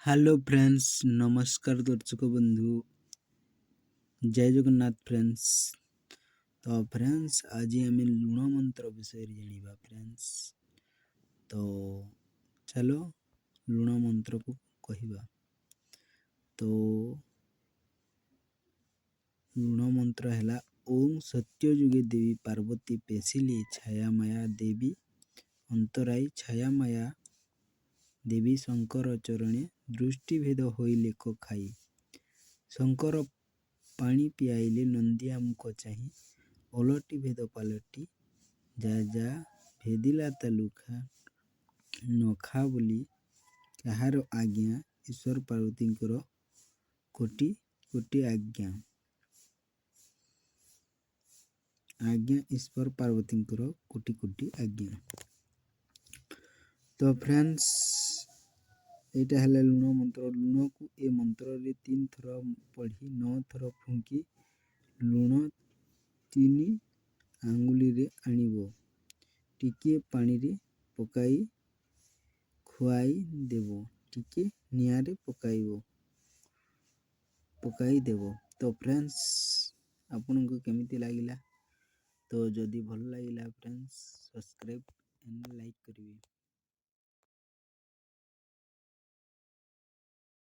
Hello friends, नमस्कार दर्शक बंधु, जय जगन्नाथ फ्रेंड्स। तो फ्रेंड्स आज आम लुण मंत्र विषय जाना फ्रेंड्स। तो चलो लुण मंत्र को कहवा। तो लुण मंत्र है ओम सत्ययुगे देवी पार्वती पेशिले छाया माया देवी अंतराई छाया माया देवी शंकर चरणे दृष्टिभेद होई लेख खाई शंकर पानी पियाइले नंदिया मुख चाही ओलटी भेद पालटी जा जा भेदिला तालुखा नखा बोली कहार आज्ञा ईश्वर पार्वती कोटि कोटि आज्ञा आज्ञा ईश्वर पार्वती कोटि कोटि आज्ञा। तो फ्रेंड्स यहाँ है लुण मंत्र। लुण को ए मंत्र रे 3 थर पढ़ी 9 थर फुंकी लुण 3 आंगुली रे आनिबो टिके पानी रे पकाई खुआई देबो टिके निया रे पकाई देबो। तो फ्रेंड्स आपन को केमिति लागिला? तो जदि भल लागिला फ्रेंड्स सब्सक्राइब एंड लाइक करिवे।